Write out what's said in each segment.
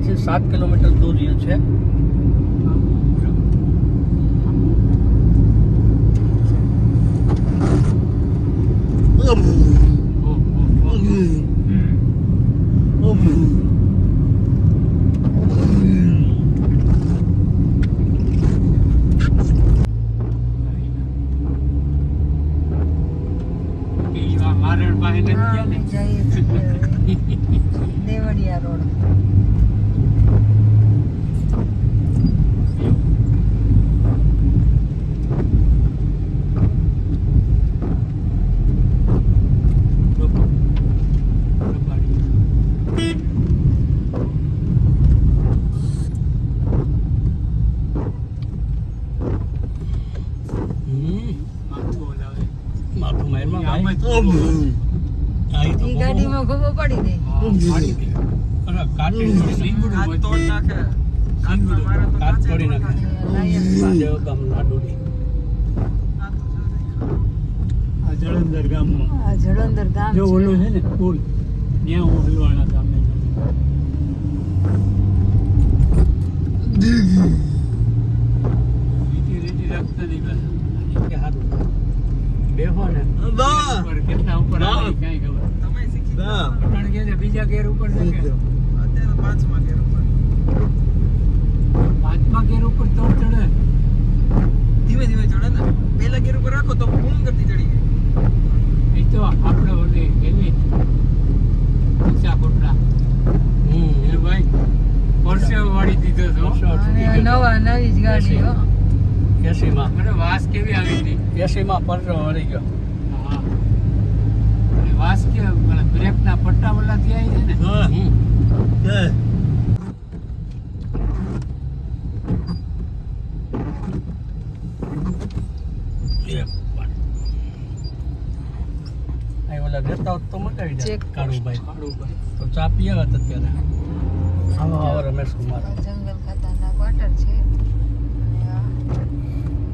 થી 7 કિલોમીટર દૂર રહ્યું છે. દેવડિયા રોડ. ઈ ગાડીમાં ખોબો પડી દે. જળંધર ગામમાં જળંધર ગામ જો ઓલું છે ને પુલ ત્યાં હું હલવાણા ગામે બેહો ને કેટલા ઉપર કઈ ખબર તમે શીખી બીજા ગેર ઉપર છે કે અત્યારે પાંચમા ગેર ઉપર તો ચડે ધીમે ધીમે ચડે ને પહેલા ગેર ઉપર રાખો તો પૂર્ણ ગતિ ચડી જાય. એ તો આપણે ઓલી એવી ઊંચા કોટડા એ ભાઈ પરસે વાળી દીધો તો નવી જ ગાડી હો. 80 માં મને વાસ કેવી આવી હતી 80 માં પરસો વળી ગયો. હા અને વાસ કે મને બ્રેક ના પટ્ટા વલ્લા થી આવી છે ને. દેતા તો મટાવી દે કાળુભાઈ તો ચા પીયા હતા અત્યારે. આવો રમેશ કુમાર જંગલ ખાતાના ક્વાર્ટર છે અને આ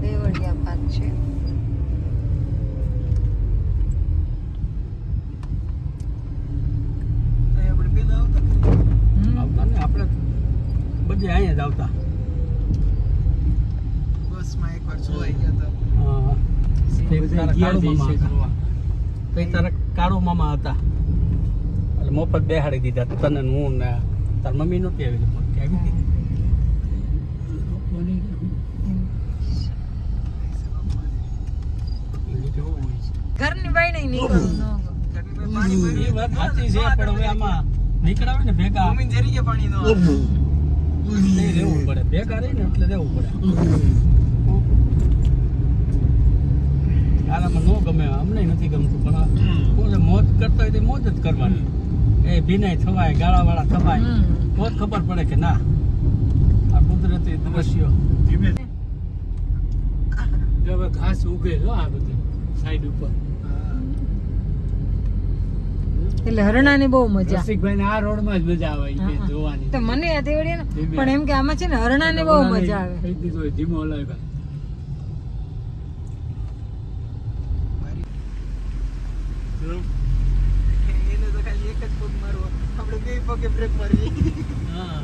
દેવડિયા પાર્ક છે. આપણે પેલા આવતા ને આપણે બધે અહીંયા જ આવતા બસમાં એકવાર જોઈ ગયા હતા. તારા કાળુ મામા હતા એટલે મફત બેહાડી દીધા તને હું ને તાર મમ્મી નહોતી આવી આવી હતી. ઘરની બહાર નહીં નીકળવું એ વાત સાચી છે પણ હવે આમાં નીકળાવે ને ભેગા પાણી નો રહેવું પડે ભેગા રહી ને એટલે રહેવું પડે. આરામાં ન ગમે અમને નથી ગમતું પણ મોજ કરતા હોય તો મોજ જ કરવાની. એ ભીનાય થવાય ગાળાવાળા થવાય તો જ ખબર પડે કે ના આ કુદરતી દ્રશ્યો. ધીમે હવે ઘાસ ઉગે જો આ બધી સાઈડ ઉપર એટલે હરણાની બહુ મજા. રસિકભાઈ ને આ રોડ માં જ મજા આવે જોવાની. તો મને આ દેવડિયા પણ એમ કે આમાં છે ને હરણાની બહુ મજા આવે. ધીમો હલાવે એને તો ખાલી એક જ પગ મારવો આપણે બે પગે બ્રેક મારવી. હા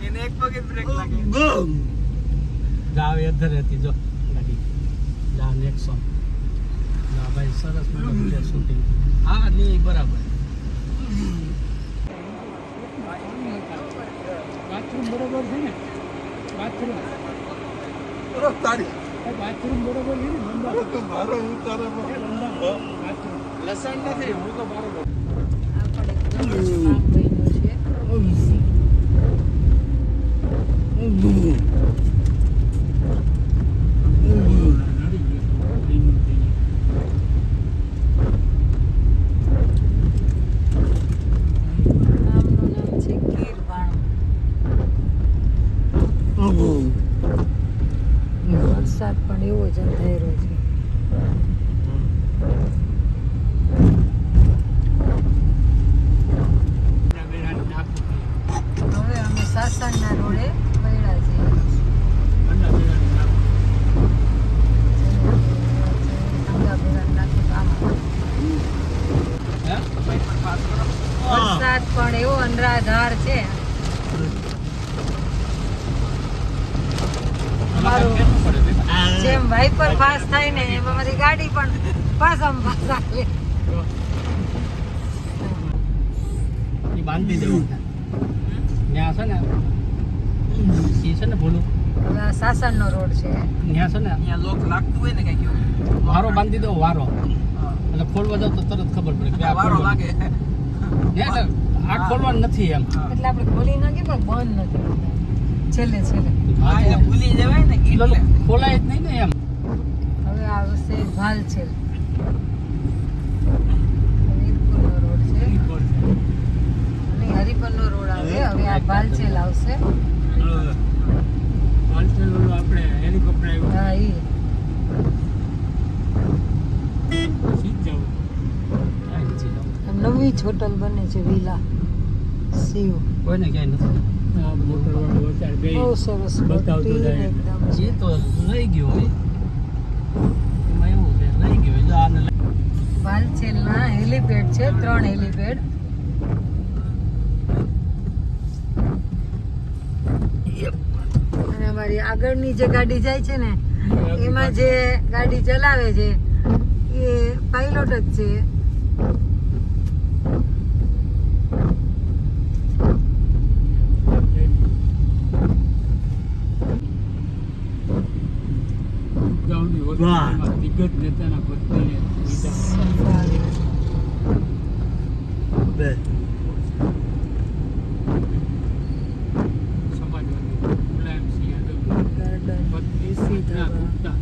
એને એક પગે બ્રેક લાગે. જાવ અધર હતી જો ગાડી જા નેક્સોન જા ભાઈ સરસ મજાનું શૂટિંગ. હા નહીં બરાબર બાથરૂમ બરોબર છે ને બાથરૂમ તારી બાથરૂમ બરોબર છે ને મારો ઉતારે બાથરૂમ લસણ નથી હું તો બરોબર. વરસાદ પણ એવો જ અંધારો છે. હવે અમે સાસણના રોડે પડ્યા છીએ. વરસાદ પણ એવો અનરાધાર છે. વાઇપર પાસ થાય ને એમાં મારી ગાડી પણ પાછામાં પાસ આવે. એ બાંધી દેવું ત્યાં છે ને એ છે ને ભૂલું હવે આ સાસણનો રોડ છે. ત્યાં છે ને અહીંયા લોક લાગતું હોય ને કઈ વારો બાંધી દો વારો એટલે ખોલવા જાવ તો તરત ખબર પડે કે આ વારો લાગે આ ખોલવાનું નથી એમ એટલે આપણે ખોલી નાખીએ પણ બંધ નથી છેલ્લે ભૂલી જવાય ને એટલે ખોલાય જ નહીં ને એમ. હવે આવશે ભાલછેલ વીરપુરનો રોડ છે અને હરિપરનો રોડ આવે. હવે આ ભાલછેલ આવશે. આપણે હેલિકોપ્ટર હા ઈ નવી જ હોટલ બને છે વિલા શિવ. કોઈને ક્યાંય નથી બહુ સરસ મોટી એકદમ છે. એ તો લઈ ગયો હોય એમાં એવું છે લઈ ગયો એટલે આને ભાલછેલના હેલીપેડ છે 3 હેલીપેડ. અને અમારી આગળની જે ગાડી જાય છે ને એમાં જે ગાડી ચલાવે છે એ પાયલોટ જ છે. દિગ્ગજ નેતાના પત્નીને સફારી. ગાર્ડન દેશી ધાબા.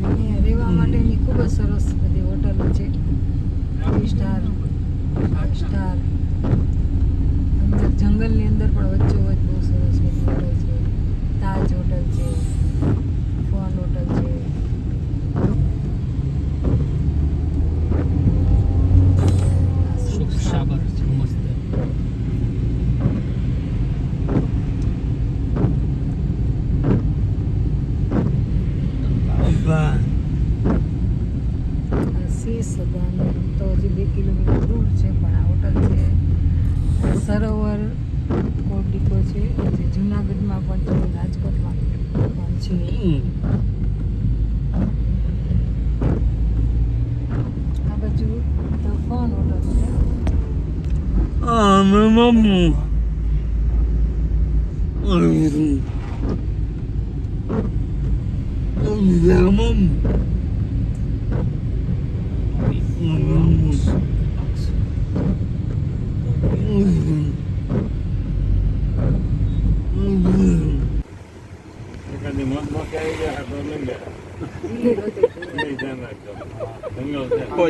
અહીંયા રહેવા માટેની ખૂબ જ સરસ બધી હોટલો છે. 3 સ્ટાર 5 સ્ટાર. અંદર જંગલની અંદર પણ વચ્ચોવચ્ચ બહુ સરસ બધી હોટલ છે. તાજ હોટલ છે, ફોન હોટલ છે. સુખ સાબર છે મસ્ત. સિંહ સદન તો હજી 2 કિલોમીટર દૂર છે પણ આ હોટલ છે. સરોવર કોડિકો છે જે જુનાગઢમાં પણ છે, રાજકોટમાં પણ છે. આ બાજુ તો ફોન હોટલ છે.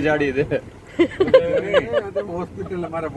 જાડી દે હોસ્પિટલ અમારા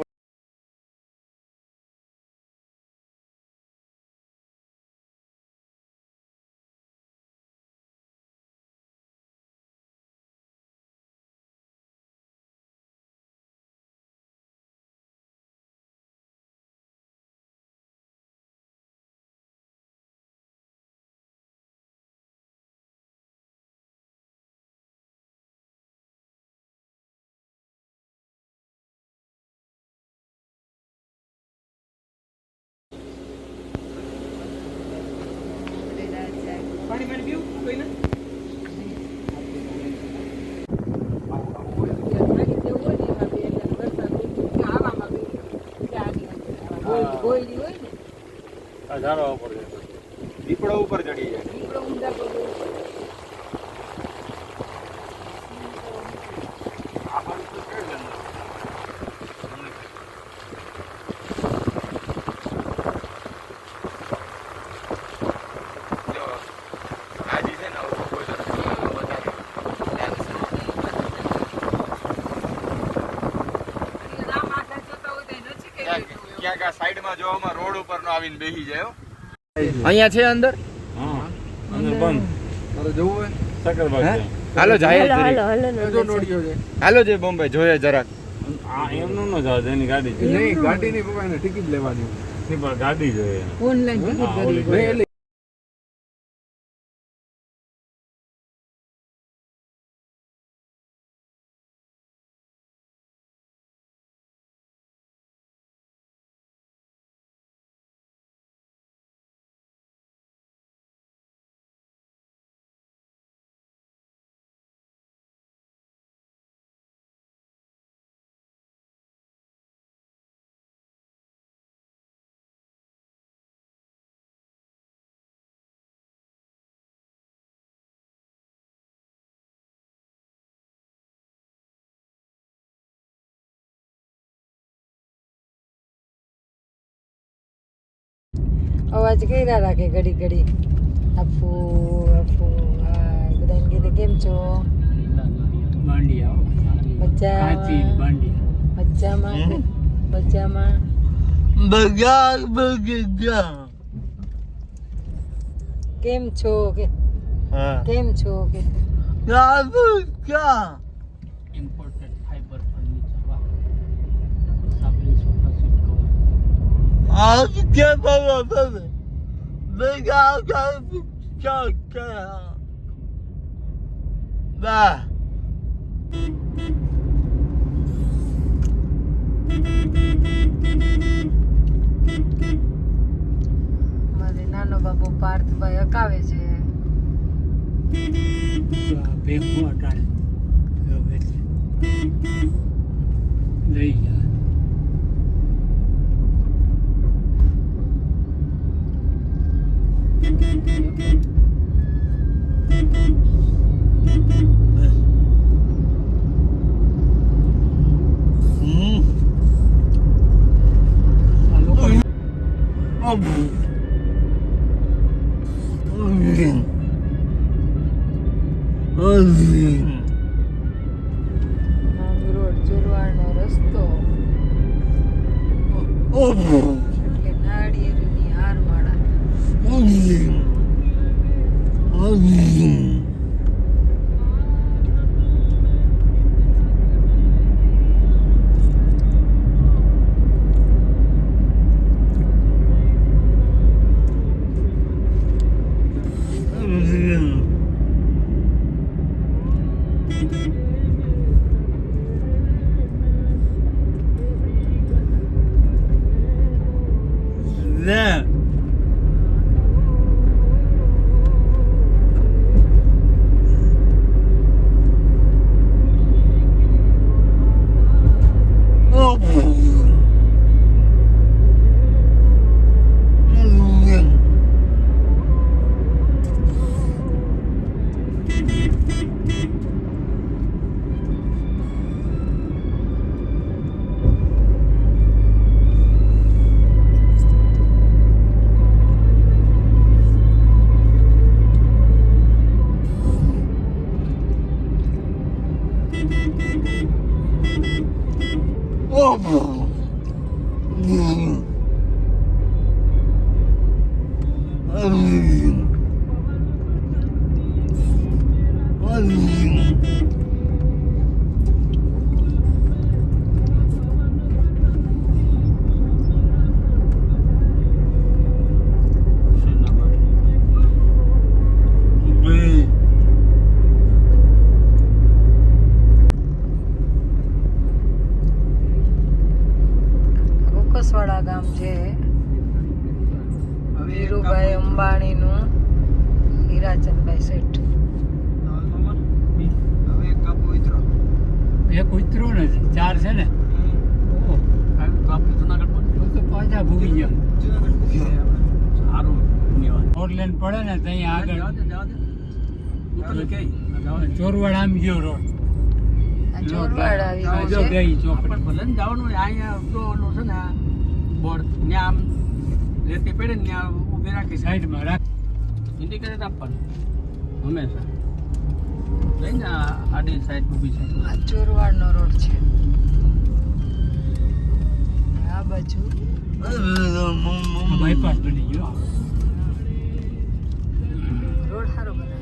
પાણી પીવું કોઈને દીપડા ઉપર ચડી જાય. ક્યાંક આ સાઈડમાં જોવામાં રોડ ઉપર નો આવીને બેસી જાય. અહીંયા છે અંદર બંધ જવું હોય હાલો જાય હાલો જય બોમ્બે જોઈએ જરાક. એમનું ન જવા એની ગાડી નહીં ગાડી ની પપ્પા ટિકિટ લેવાની પણ ગાડી જોઈએ ઓનલાઈન ટિકિટ કરવી પડે. અવાજ કર્યા રાખે ઘડી ઘડી અફુ અફુ હા બધાને કીધે કેમ છો મજામાં મજામાં કેમ છો કે કેમ છો કે ઇમ્પોર્ટેડ ફાઈબર ફર્નિચર વાહ સાબલી સોફા સીટ મારે નાનો બાપુ પાર્થભાઈ અકાવે છે ભેગું અટાણે લઈ જા માંગરોળ ચોરવાડનો રસ્તો એટલે નાળિયેરની હારમાળા કસવાડા ગામ છે વીરુભાઈ અંબાણીનું હીરાચંદભાઈ શેઠ એક ઉતરો નથી 4 છે ને તો પાછા ભૂગી ગયા સારું ઓરલેન પડે ને ત્યાં આગળ ચોરવાડ આમ ગયો રોડ ચોરવાડ આવી જો ગયું છે ગઈ ચોપડી ભલે ને જવાનું અહીંયા તો ઓલું છે ને બોર્ડ ત્યાં આમ રેતી પડે ને ત્યાં ઊભી રાખી સાઈડમાં રાખ ઇન્ડિકેટર આપવાનું હંમેશા લઈને આડી સાઈડ ઊભી છે આ ચોરવાડનો રોડ છે આ બાજુ બાયપાસ બની ગયો રોડ સારો બનાવ્યો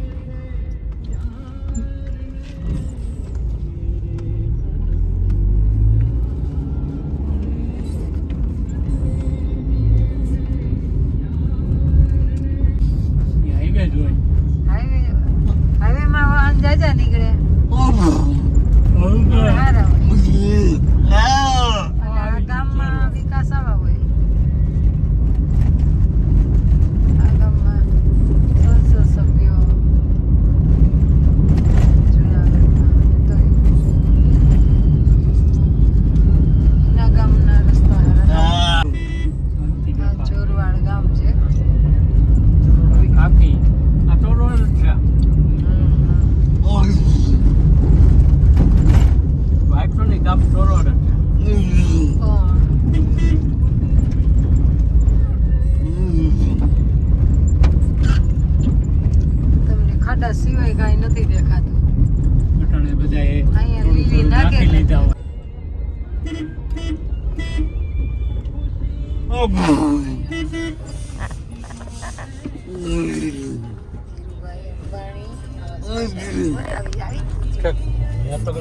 હાઈવે જોઈ હાઈવેમાં વાહન જાજા નીકળે સારા હોય અને આ ગામમાં વિકાસ આવા હોય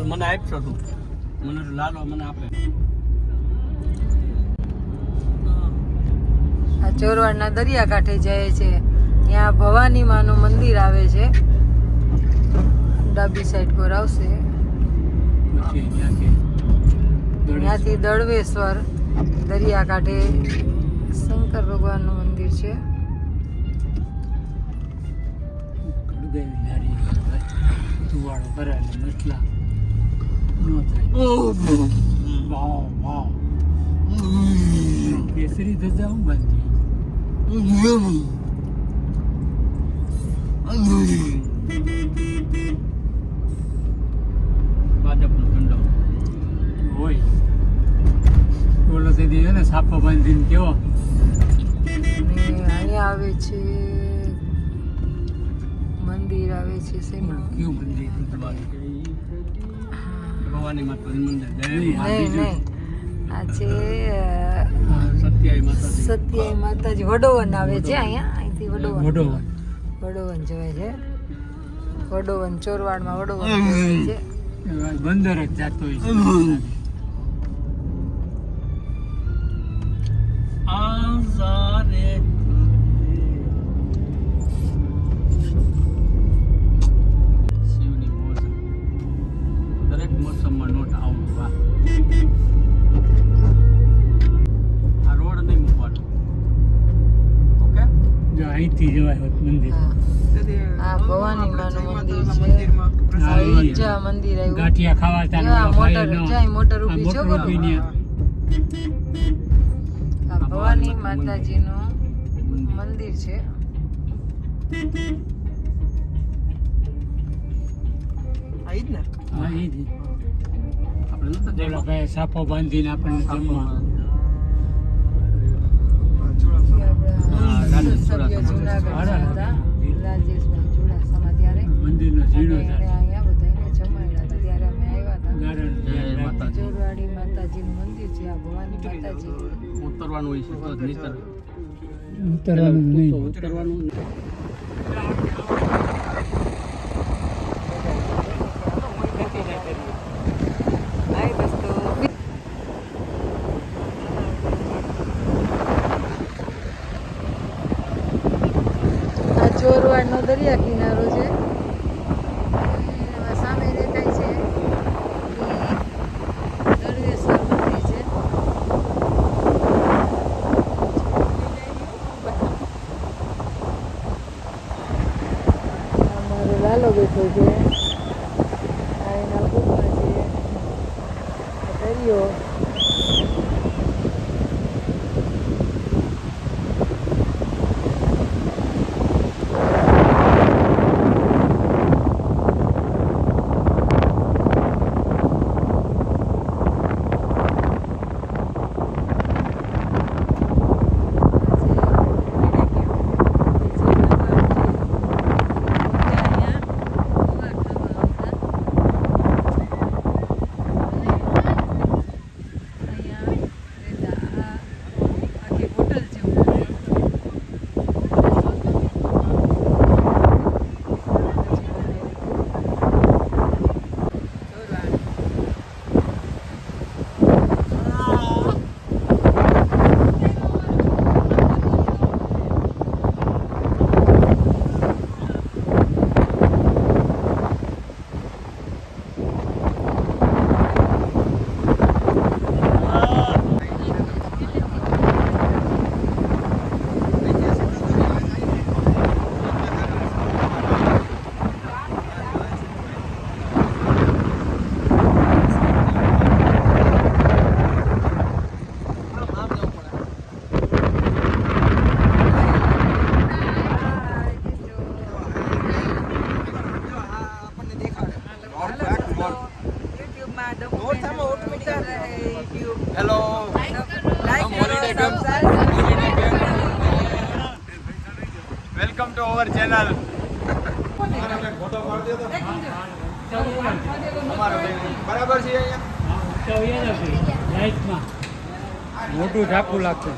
મને આપશો તું મને લાલો મને આપે આ ચોરવાડના દરિયાકાંઠે જાય છે ત્યાં ભવાની માનું મંદિર આવે છે ડાબી સાઈડ પર આવશે ત્યાંથી દળવેશ્વર દરિયાકાંઠે શંકર ભગવાનનું મંદિર છે તુવાડો કરાય મસલા નો થાય વાહ કેસરી ધજા હું બાંધી ભાજપનો ઝંડો હોય બોલો તેથી ને સાફો બાંધીને કેવો અને અહીંયા આવે છે મંદિર આવે છે શેનું? કયું મંદિર ભવાની માતાનું મંદિર નહીં નહીં આ છે સત્યાઈ માતાજી સત્યાઈ માતાજી વડોવન આવે છે અહીંયા અહીંથી વડોવન વડોવન વડોવન જવાય છે વડોવન ચોરવાડમાં વડોવન જવાય છે બંદર જ જાતો હોય છે આઝાદે શિવની મોજ દરેક મોસમમાં નોટ આવું વાહ આ રોડ નહીં મૂકવાનો ઓકે જો અહીંથી જવાય હોત મંદિર હા. આ ભવાની માનું મંદિર છે આ ઈજા મંદિર આવ્યું ગાંઠિયા ખાવા આ મોટર જાય મોટર ઊભી છે બોલો આ ભવાની માતાજીનું મંદિર છે આપણે સાફો બાંધીને આપણને જમવા સભ્ય જુનાગઢના હતા રાજેશભાઈ ચુડાસમા ત્યારે મંદિરનો ઝીણો અને એણે અહીંયા બધાને જમાડ્યા હતા ત્યારે અમે આવ્યા હતા ગાર્ડન ચોરવાડી માતાજીનું મંદિર છે આ ભવાની માતાજી ઉતરવાનું હોય છે તો જ નીતર ઉતરવાનું નહીં ઉતરવાનું હાય દોસ્તો આ ચોરવાડનો દરિયા કિનારો છે એમાં સામે દેખાય છે એ દળવેશ્વર મંદિર છે અમારો લાલો બેઠો છે આ એના કુવા છે આ દરિયો hello welcome to our channel બરાબર છે અહીંયા લાઈટમાં મોટું ઝાકું લાગશે.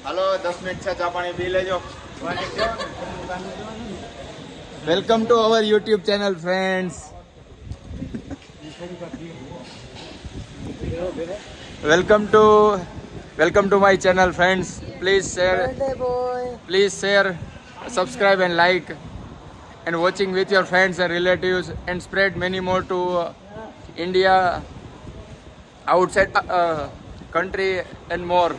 હાલો 10 મિનિટ છે, ચા પાણી પી લેજો. Welcome to our YouTube channel friends. Welcome to my channel friends. Please share, subscribe and like and watching with your friends and relatives and spread many more to India, outside country and more.